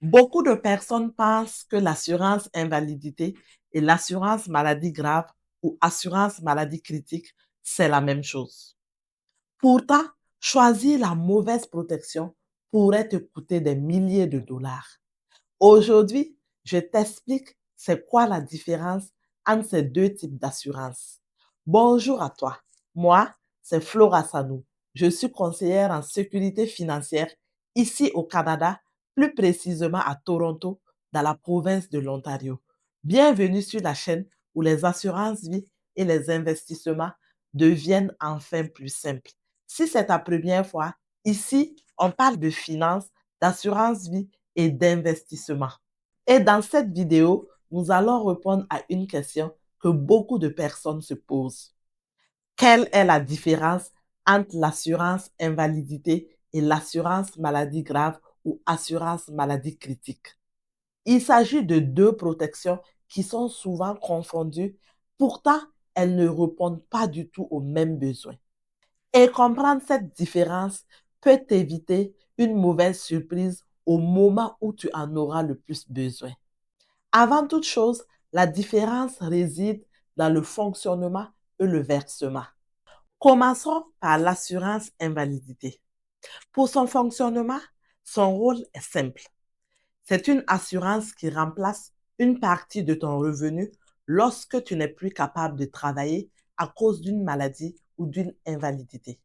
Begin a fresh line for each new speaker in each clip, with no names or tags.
Beaucoup de personnes pensent que l'assurance invalidité et l'assurance maladie grave ou assurance maladie critique, c'est la même chose. Pourtant, choisir la mauvaise protection pourrait te coûter des milliers de dollars. Aujourd'hui, je t'explique c'est quoi la différence entre ces deux types d'assurance. Bonjour à toi. Moi, c'est Flora Sanou. Je suis conseillère en sécurité financière ici au Canada, plus précisément à Toronto, dans la province de l'Ontario. Bienvenue sur la chaîne où les assurances vie et les investissements deviennent enfin plus simples. Si c'est ta première fois, ici, on parle de finances, d'assurance vie et d'investissement. Et dans cette vidéo, nous allons répondre à une question que beaucoup de personnes se posent. Quelle est la différence entre l'assurance invalidité et l'assurance maladie grave ou assurance maladie critique? Il s'agit de deux protections qui sont souvent confondues, pourtant elles ne répondent pas du tout aux mêmes besoins. Et comprendre cette différence peut t'éviter une mauvaise surprise au moment où tu en auras le plus besoin. Avant toute chose, la différence réside dans le fonctionnement et le versement. Commençons par l'assurance invalidité. Pour son fonctionnement, son rôle est simple. C'est une assurance qui remplace une partie de ton revenu lorsque tu n'es plus capable de travailler à cause d'une maladie ou d'une invalidité.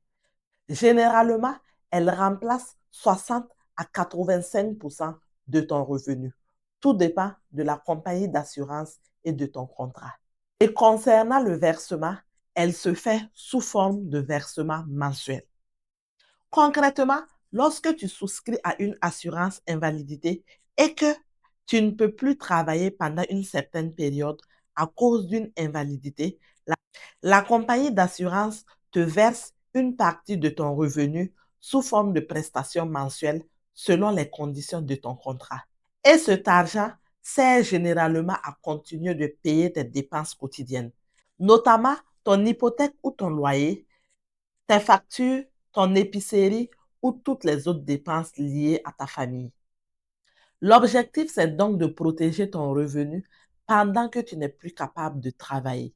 Généralement, elle remplace 60 à 85% de ton revenu. Tout dépend de la compagnie d'assurance et de ton contrat. Et concernant le versement, elle se fait sous forme de versement mensuel. Concrètement, lorsque tu souscris à une assurance invalidité et que tu ne peux plus travailler pendant une certaine période à cause d'une invalidité, la compagnie d'assurance te verse une partie de ton revenu sous forme de prestations mensuelles selon les conditions de ton contrat. Et cet argent sert généralement à continuer de payer tes dépenses quotidiennes, notamment ton hypothèque ou ton loyer, tes factures, ton épicerie ou toutes les autres dépenses liées à ta famille. L'objectif, c'est donc de protéger ton revenu pendant que tu n'es plus capable de travailler.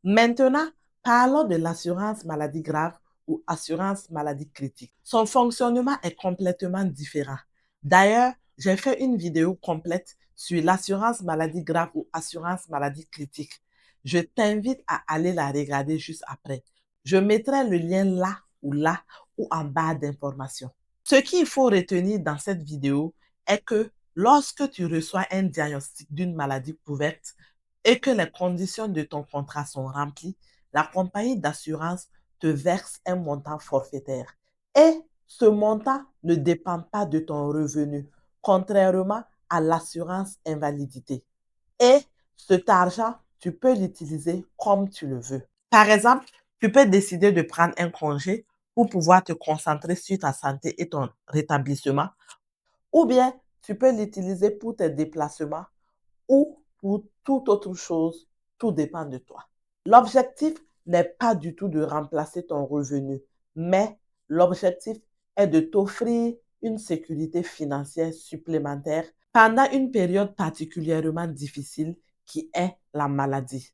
Maintenant, parlons de l'assurance maladie grave ou assurance maladie critique. Son fonctionnement est complètement différent. D'ailleurs, j'ai fait une vidéo complète sur l'assurance maladie grave ou assurance maladie critique. Je t'invite à aller la regarder juste après. Je mettrai le lien là ou en barre d'informations. Ce qu'il faut retenir dans cette vidéo est que lorsque tu reçois un diagnostic d'une maladie couverte, et que les conditions de ton contrat sont remplies, la compagnie d'assurance te verse un montant forfaitaire. Et ce montant ne dépend pas de ton revenu, contrairement à l'assurance invalidité. Et cet argent, tu peux l'utiliser comme tu le veux. Par exemple, tu peux décider de prendre un congé pour pouvoir te concentrer sur ta santé et ton rétablissement, ou bien tu peux l'utiliser pour tes déplacements ou pour toute autre chose, tout dépend de toi. L'objectif n'est pas du tout de remplacer ton revenu, mais l'objectif est de t'offrir une sécurité financière supplémentaire pendant une période particulièrement difficile qui est la maladie.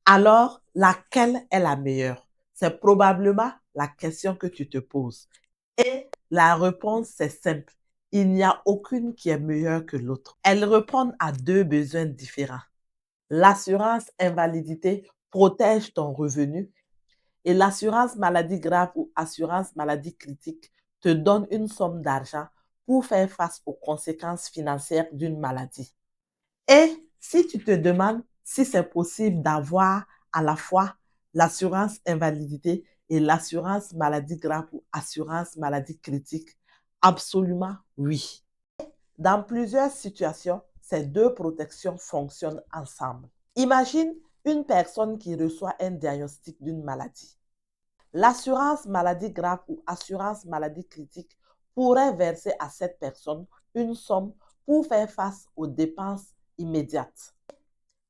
Alors, laquelle est la meilleure? C'est probablement la question que tu te poses. Et la réponse, c'est simple. Il n'y a aucune qui est meilleure que l'autre. Elles répondent à deux besoins différents. L'assurance invalidité protège ton revenu et l'assurance maladie grave ou assurance maladie critique te donne une somme d'argent pour faire face aux conséquences financières d'une maladie. Et si tu te demandes si c'est possible d'avoir à la fois l'assurance invalidité et l'assurance maladie grave ou assurance maladie critique, absolument oui. Dans plusieurs situations, ces deux protections fonctionnent ensemble. Imagine une personne qui reçoit un diagnostic d'une maladie. L'assurance maladie grave ou assurance maladie critique pourrait verser à cette personne une somme pour faire face aux dépenses immédiates.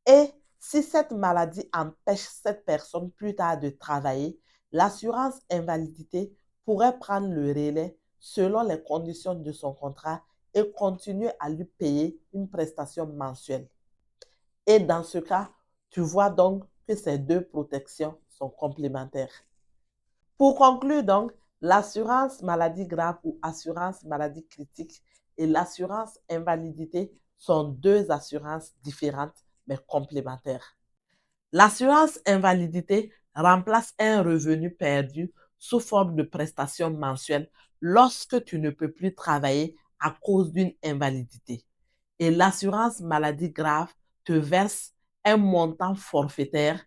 Et si cette maladie empêche cette personne plus tard de travailler, l'assurance invalidité pourrait prendre le relais selon les conditions de son contrat et continuer à lui payer une prestation mensuelle. Et dans ce cas, tu vois donc que ces deux protections sont complémentaires. Pour conclure donc, l'assurance maladie grave ou assurance maladie critique et l'assurance invalidité sont deux assurances différentes mais complémentaires. L'assurance invalidité remplace un revenu perdu sous forme de prestation mensuelle lorsque tu ne peux plus travailler à cause d'une invalidité. Et l'assurance maladie grave te verse un montant forfaitaire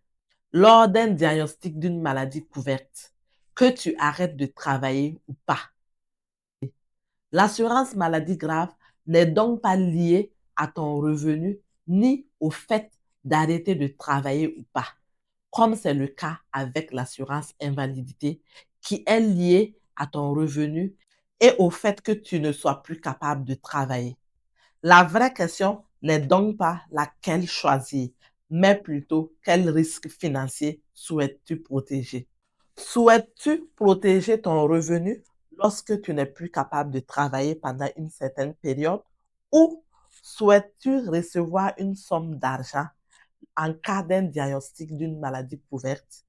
lors d'un diagnostic d'une maladie couverte, que tu arrêtes de travailler ou pas. L'assurance maladie grave n'est donc pas liée à ton revenu ni au fait d'arrêter de travailler ou pas, comme c'est le cas avec l'assurance invalidité qui est liée à ton revenu et au fait que tu ne sois plus capable de travailler. La vraie question n'est donc pas laquelle choisir, mais plutôt quel risque financier souhaites-tu protéger. Souhaites-tu protéger ton revenu lorsque tu n'es plus capable de travailler pendant une certaine période ou souhaites-tu recevoir une somme d'argent en cas d'un diagnostic d'une maladie couverte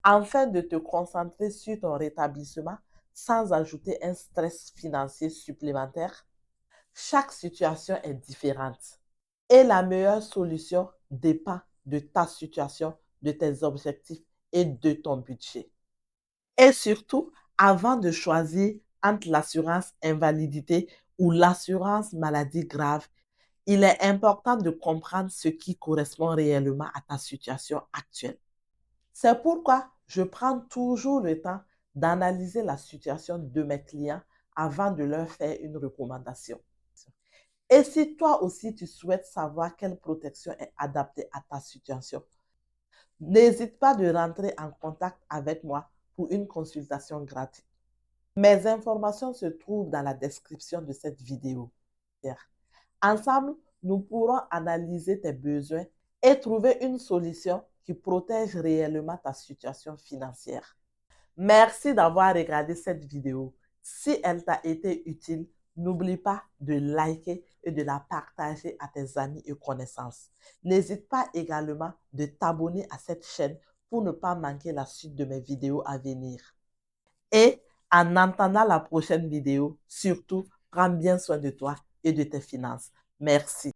afin de te concentrer sur ton rétablissement sans ajouter un stress financier supplémentaire? Chaque situation est différente et la meilleure solution dépend de ta situation, de tes objectifs et de ton budget. Et surtout, avant de choisir entre l'assurance invalidité ou l'assurance maladie grave, il est important de comprendre ce qui correspond réellement à ta situation actuelle. C'est pourquoi je prends toujours le temps d'analyser la situation de mes clients avant de leur faire une recommandation. Et si toi aussi tu souhaites savoir quelle protection est adaptée à ta situation, n'hésite pas de rentrer en contact avec moi pour une consultation gratuite. Mes informations se trouvent dans la description de cette vidéo. Ensemble, nous pourrons analyser tes besoins et trouver une solution qui protège réellement ta situation financière. Merci d'avoir regardé cette vidéo. Si elle t'a été utile, n'oublie pas de liker et de la partager à tes amis et connaissances. N'hésite pas également de t'abonner à cette chaîne pour ne pas manquer la suite de mes vidéos à venir. Et en attendant la prochaine vidéo, surtout, prends bien soin de toi et de tes finances. Merci.